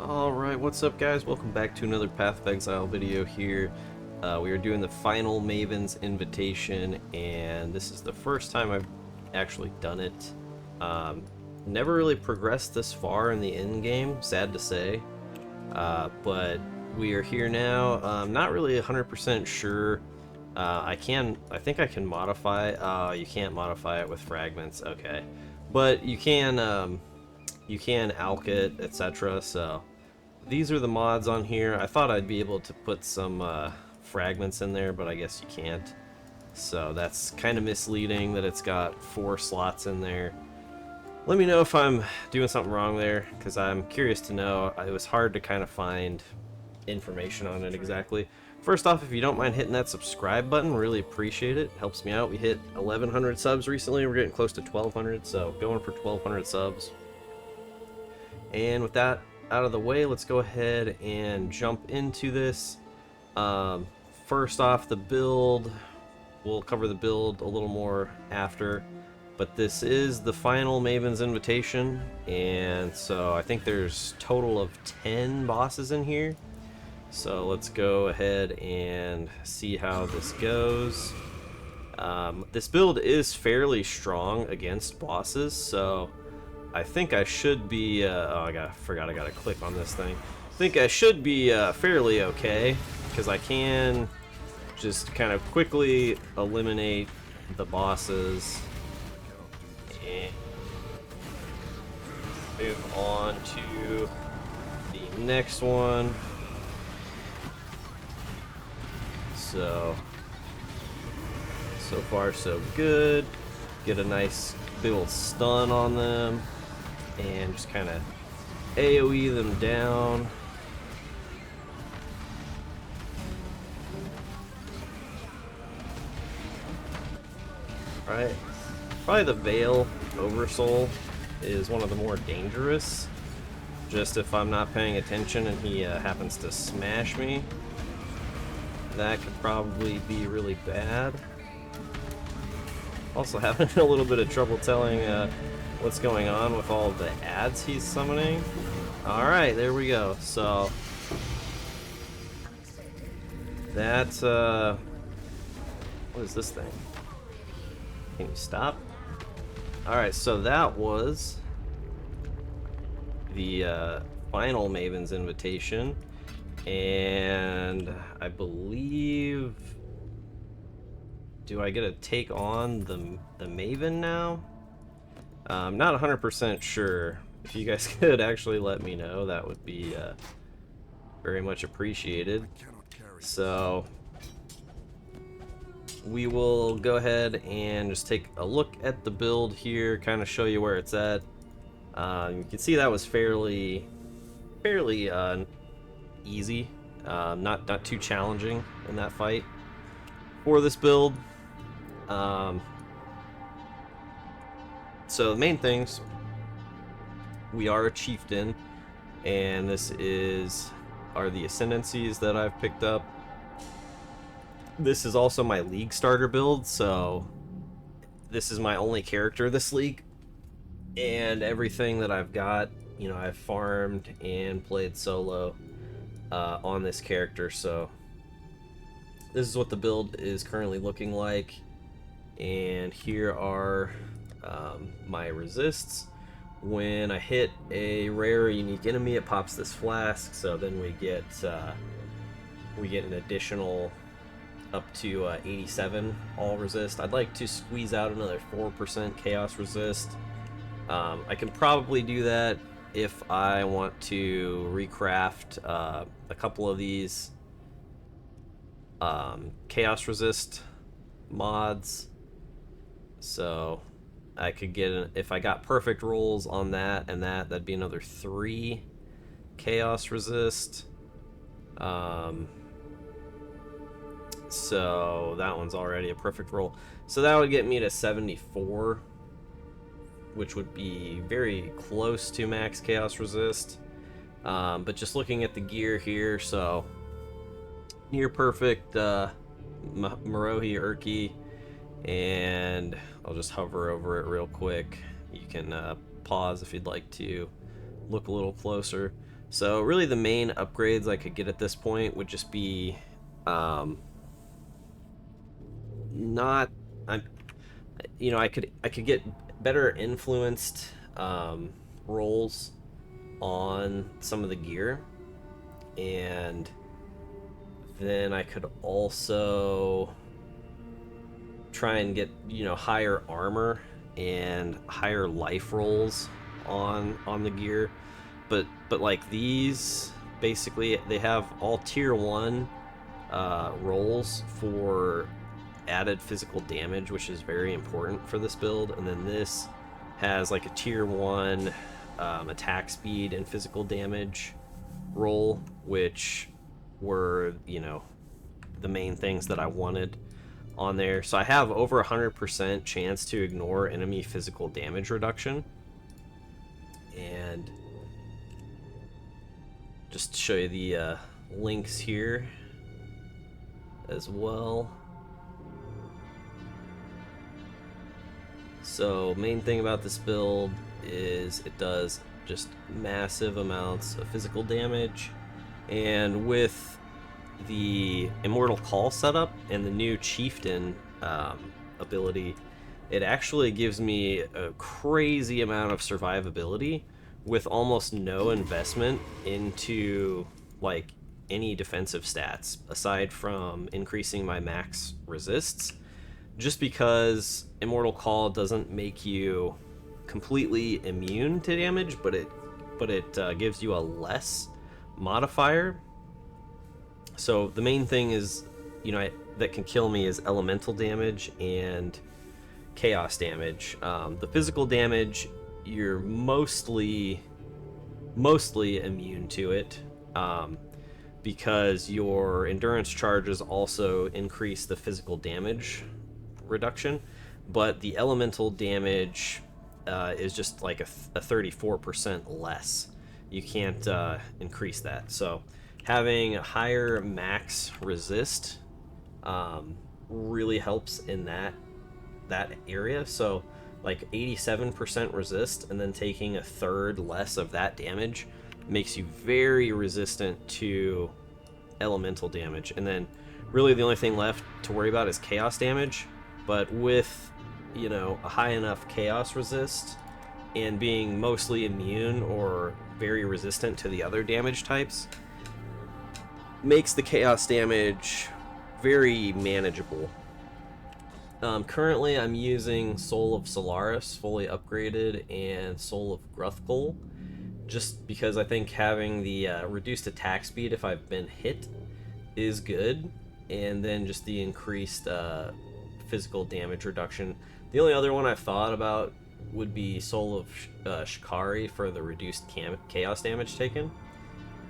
Alright, what's up guys? Welcome back to another Path of Exile video here. We are doing the final Maven's Invitation, and this is the first time I've actually done it. Never really progressed this far in the end game, sad to say. But we are here now. I'm not really 100% sure. I think I can modify. You can't modify it with fragments, okay. But you can alch it, etc. So these are the mods on here. I thought I'd be able to put some fragments in there, but I guess you can't. So that's kind of misleading that it's got 4 slots in there. Let me know if I'm doing something wrong there, because I'm curious to know. It was hard to kind of find information on it exactly. First off, if you don't mind hitting that subscribe button, really appreciate it. Helps me out. We hit 1,100 subs recently. We're getting close to 1,200, so going for 1,200 subs. And with that out of the way, let's go ahead and jump into this. First off, the build. We'll cover the build a little more after. But this is the final Maven's Invitation, and so I think there's total of 10 bosses in here. So let's go ahead and see how this goes. This build is fairly strong against bosses, so I think I should be, oh, I forgot I gotta click on this thing. I think I should be fairly okay, because I can just kind of quickly eliminate the bosses and move on to the next one. So far so good. Get a nice big old stun on them and just kind of AoE them down. Right. Probably the Veil Oversoul is one of the more dangerous. Just if I'm not paying attention and he happens to smash me, that could probably be really bad. Also having a little bit of trouble telling what's going on with all the ads he's summoning. Alright, there we go. So that's what is this thing? Can you stop? Alright, so that was the final Maven's Invitation, and I believe, do I get to take on the Maven now? I'm not 100% sure. If you guys could actually let me know, that would be very much appreciated. So we will go ahead and just take a look at the build here, kind of show you where it's at. You can see that was fairly easy, not too challenging in that fight for this build. So the main things, we are a chieftain, and this are the ascendancies that I've picked up. This is also my league starter build, so this is my only character this league, and everything that I've got, you know, I've farmed and played solo on this character. So this is what the build is currently looking like, and here are my resists. When I hit a rare or unique enemy, it pops this flask, so then we get an additional up to 87 all resist. I'd like to squeeze out another 4% chaos resist. I can probably do that if I want to recraft a couple of these chaos resist mods. So I could get, if I got perfect rolls on that and that'd be another 3 chaos resist. So that one's already a perfect roll. So that would get me to 74, which would be very close to max chaos resist. But just looking at the gear here, so near perfect Marohi Urki, and I'll just hover over it real quick. You can pause if you'd like to look a little closer. So really the main upgrades I could get at this point would just be not I'm I could get better influenced rolls on some of the gear, and then I could also try and get higher armor and higher life rolls on the gear, but like these basically they have all tier 1 rolls for added physical damage, which is very important for this build, and then this has like a tier 1 attack speed and physical damage roll, which were the main things that I wanted on there. So I have over 100% chance to ignore enemy physical damage reduction. And just to show you the links here as well. So main thing about this build is it does just massive amounts of physical damage, and with the Immortal Call setup and the new Chieftain ability, it actually gives me a crazy amount of survivability with almost no investment into like any defensive stats aside from increasing my max resists, just because Immortal Call doesn't make you completely immune to damage, but it gives you a less modifier. So the main thing is, that can kill me is elemental damage and chaos damage. The physical damage, you're mostly immune to it, because your endurance charges also increase the physical damage reduction, but the elemental damage is just like a 34% less. You can't increase that. So having a higher max resist really helps in that area. So like 87% resist, and then taking a third less of that damage makes you very resistant to elemental damage. And then really the only thing left to worry about is chaos damage, but with a high enough chaos resist and being mostly immune or very resistant to the other damage types, makes the chaos damage very manageable. Currently I'm using Soul of Solaris fully upgraded and Soul of Gruthgul, just because I think having the reduced attack speed if I've been hit is good, and then just the increased physical damage reduction. The only other one I've thought about would be Soul of Shikari for the reduced chaos damage taken.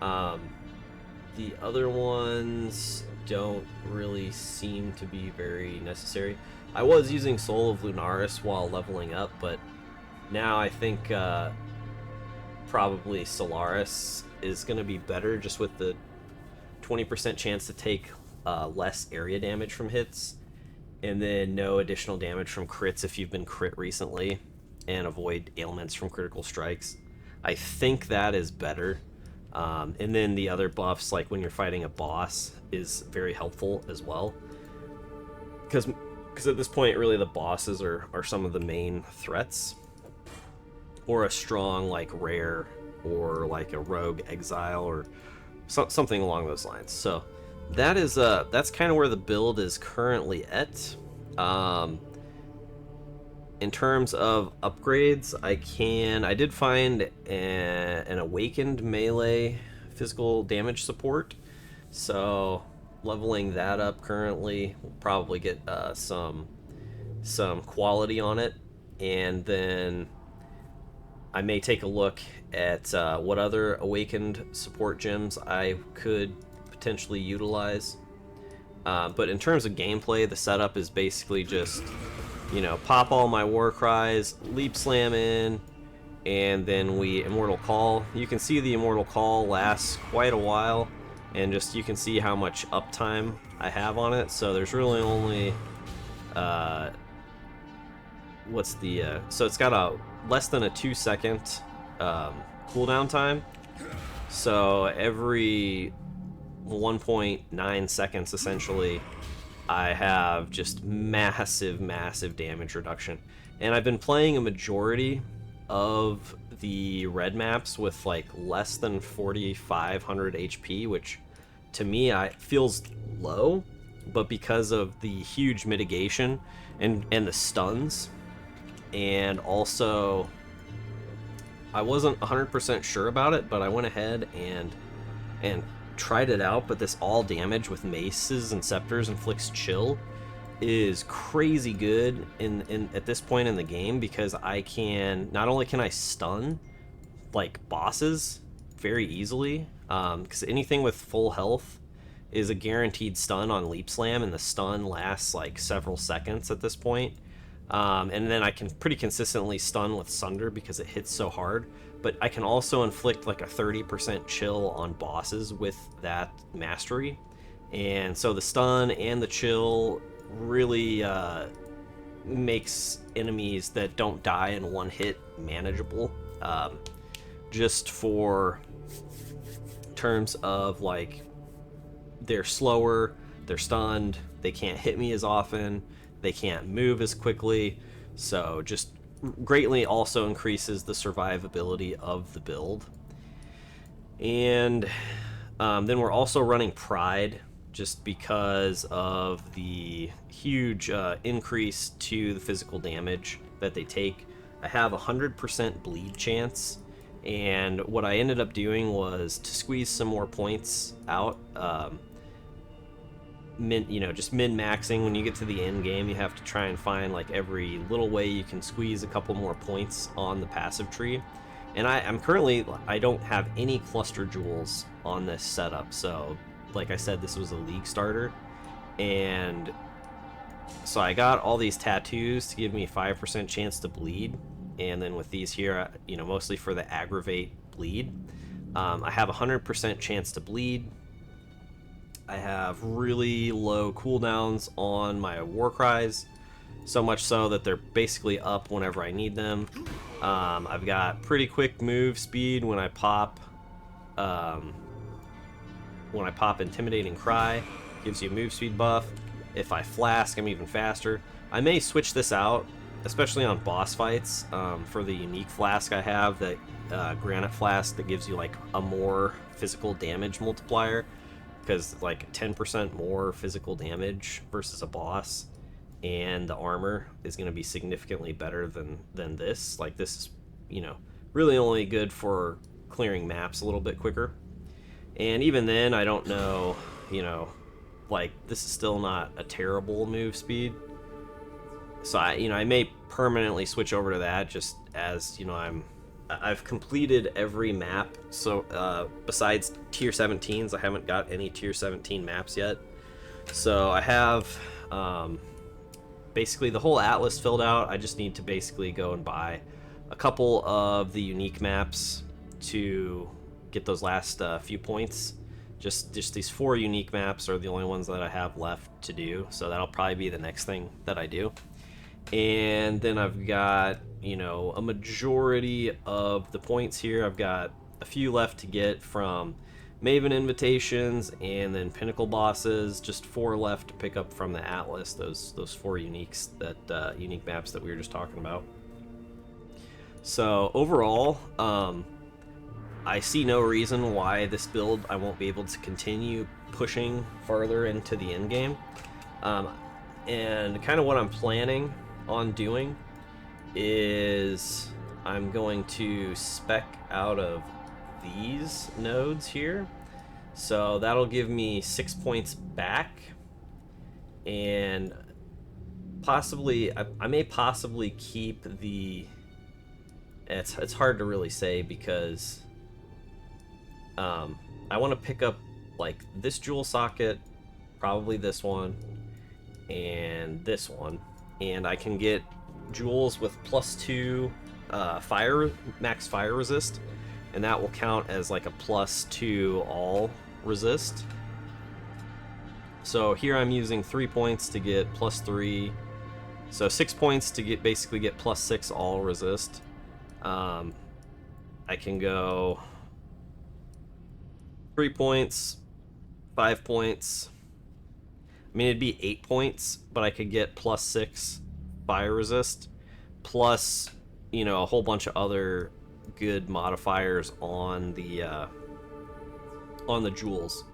The other ones don't really seem to be very necessary. I was using Soul of Lunaris while leveling up, but now I think probably Solaris is going to be better, just with the 20% chance to take less area damage from hits, and then no additional damage from crits if you've been crit recently, and avoid ailments from critical strikes. I think that is better. And then the other buffs, like when you're fighting a boss, is very helpful as well. Because at this point, really, the bosses are some of the main threats. Or a strong, like, rare, or like a rogue exile, or something along those lines. So that is that's kind of where the build is currently at. In terms of upgrades, I did find an awakened melee physical damage support, so leveling that up currently will probably get some quality on it, and then I may take a look at what other awakened support gems I could potentially utilize. But in terms of gameplay, the setup is basically just, pop all my war cries, leap slam in, and then we Immortal Call. You can see the Immortal Call lasts quite a while, and just you can see how much uptime I have on it. So there's really only so it's got a less than a 2-second cooldown time. So every 1.9 seconds, essentially, I have just massive, massive damage reduction. And I've been playing a majority of the red maps with like less than 4,500 HP, which to me feels low, but because of the huge mitigation and the stuns, and also I wasn't 100% sure about it, but I went ahead and tried it out. But this all damage with maces and scepters inflicts chill is crazy good in at this point in the game, because I can not only can I stun like bosses very easily, because anything with full health is a guaranteed stun on Leap Slam, and the stun lasts like several seconds at this point. And then I can pretty consistently stun with Sunder because it hits so hard. But I can also inflict like a 30% chill on bosses with that mastery. And so the stun and the chill really makes enemies that don't die in one hit manageable. Just for terms of like, they're slower, they're stunned, they can't hit me as often, they can't move as quickly, so just greatly also increases the survivability of the build. And then we're also running Pride, just because of the huge increase to the physical damage that they take. I have 100% bleed chance, and what I ended up doing was to squeeze some more points out. Just min-maxing. When you get to the end game, you have to try and find like every little way you can squeeze a couple more points on the passive tree. And I'm currently, I don't have any cluster jewels on this setup, so like I said, this was a league starter, and so I got all these tattoos to give me 5% chance to bleed, and then with these here, mostly for the aggravate bleed, I have 100% chance to bleed. I have really low cooldowns on my war cries, so much so that they're basically up whenever I need them. I've got pretty quick move speed when I pop Intimidating Cry, gives you a move speed buff. If I flask, I'm even faster. I may switch this out, especially on boss fights, for the unique flask I have, that Granite Flask, that gives you like a more physical damage multiplier, because like 10% more physical damage versus a boss, and the armor is going to be significantly better than this. Like, this is, really only good for clearing maps a little bit quicker. And even then, I don't know, like, this is still not a terrible move speed. So I may permanently switch over to that, just as, I've completed every map. So besides tier 17s, I haven't got any tier 17 maps yet. So I have basically the whole atlas filled out. I just need to basically go and buy a couple of the unique maps to get those last few points. Just these 4 unique maps are the only ones that I have left to do, so that'll probably be the next thing that I do. And then I've got, a majority of the points here. I've got a few left to get from Maven invitations and then pinnacle bosses. Just 4 left to pick up from the Atlas, those 4 uniques, that unique maps that we were just talking about. So overall, I see no reason why this build I won't be able to continue pushing farther into the end game. And kind of what I'm planning on doing is I'm going to spec out of these nodes here, so that'll give me 6 points back, and possibly I may possibly keep the, it's hard to really say, because I want to pick up like this jewel socket, probably this one and this one, and I can get jewels with +2 max fire resist, and that will count as like a +2 all resist. So here I'm using 3 points to get +3, so 6 points to basically get +6 all resist. I can go 3 points, 5 points. I mean, it'd be 8 points, but I could get +6 fire resist, plus, you know, a whole bunch of other good modifiers on the jewels.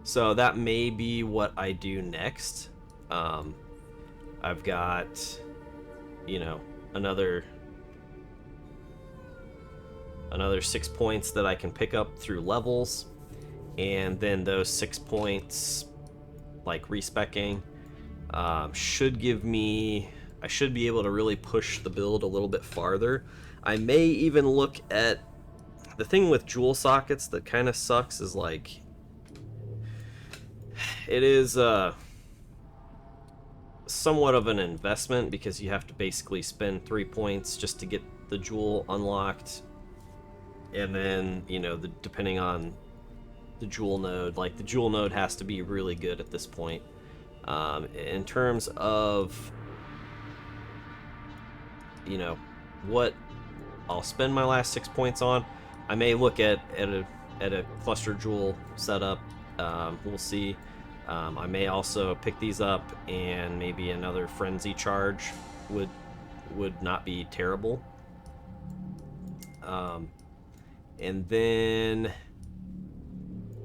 So that may be what I do next. I've got, you know, another 6 points that I can pick up through levels, and then those 6 points, like respecking, should give me, I should be able to really push the build a little bit farther. I may even look at, the thing with jewel sockets that kind of sucks is, like, it is somewhat of an investment, because you have to basically spend 3 points just to get the jewel unlocked, and then, you know, depending on the jewel node, like, the jewel node has to be really good at this point. In terms of, you know, what I'll spend my last 6 points on, I may look at a cluster jewel setup. We'll see. I may also pick these up, and maybe another frenzy charge would not be terrible. And then,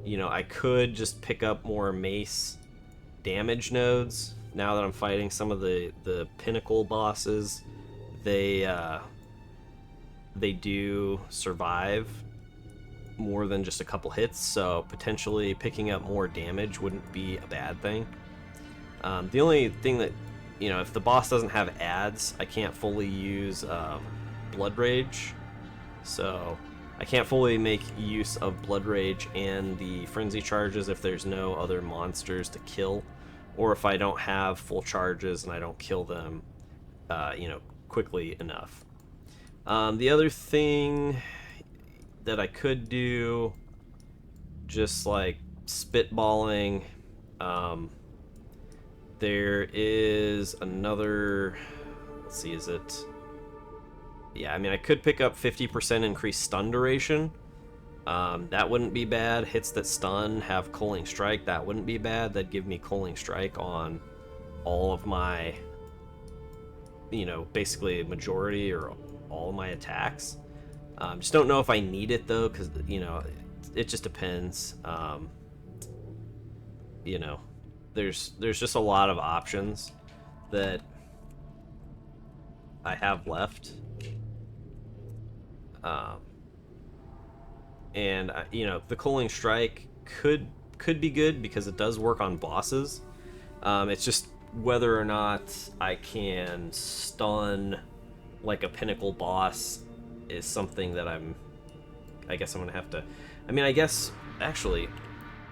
you know, I could just pick up more mace damage nodes now that I'm fighting some of the pinnacle bosses. They do survive more than just a couple hits, so potentially picking up more damage wouldn't be a bad thing. The only thing that, you know, if the boss doesn't have ads, I can't fully use Blood Rage, so I can't fully make use of Blood Rage and the Frenzy charges if there's no other monsters to kill, or if I don't have full charges and I don't kill them, you know, quickly enough. The other thing that I could do, just like spitballing, there is another, let's see, is it, yeah, I mean, I could pick up 50% increased stun duration. That wouldn't be bad. Hits that stun have Culling Strike, that wouldn't be bad. That'd give me Culling Strike on all of my, you know, basically majority or all of my attacks. Just don't know if I need it though, because, you know, it just depends. You know, there's just a lot of options that I have left. And you know, the Culling Strike could be good because it does work on bosses. It's just whether or not I can stun like a pinnacle boss is something that I guess I'm gonna have to, I mean, I guess actually,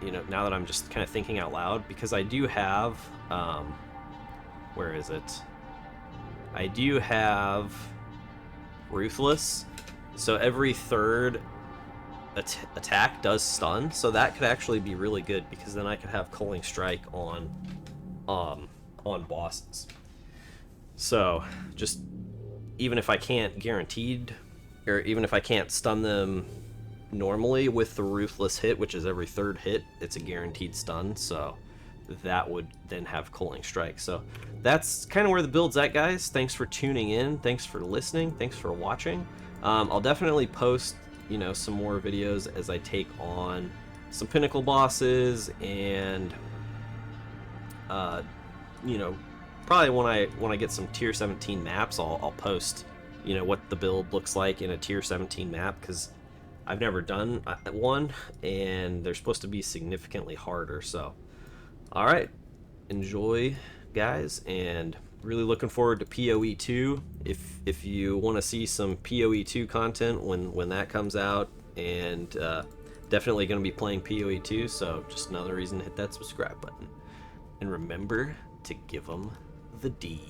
you know, now that I'm just kind of thinking out loud, because I do have, where is it? I do have Ruthless, so every third attack does stun, so that could actually be really good, because then I could have Culling Strike on bosses. So just, even if I can't guaranteed, or even if I can't stun them normally with the Ruthless hit, which is every third hit, it's a guaranteed stun, so that would then have Culling Strike. So that's kind of where the build's at, guys. Thanks for tuning in, thanks for listening, thanks for watching. I'll definitely post, you know, some more videos as I take on some pinnacle bosses, and you know, probably when I get some tier 17 maps, I'll post, you know, what the build looks like in a tier 17 map, because I've never done one, and they're supposed to be significantly harder. So alright, enjoy, guys, and really looking forward to PoE 2. If you want to see some PoE 2 content when that comes out, and definitely going to be playing PoE 2, so just another reason to hit that subscribe button. And remember to give them the D.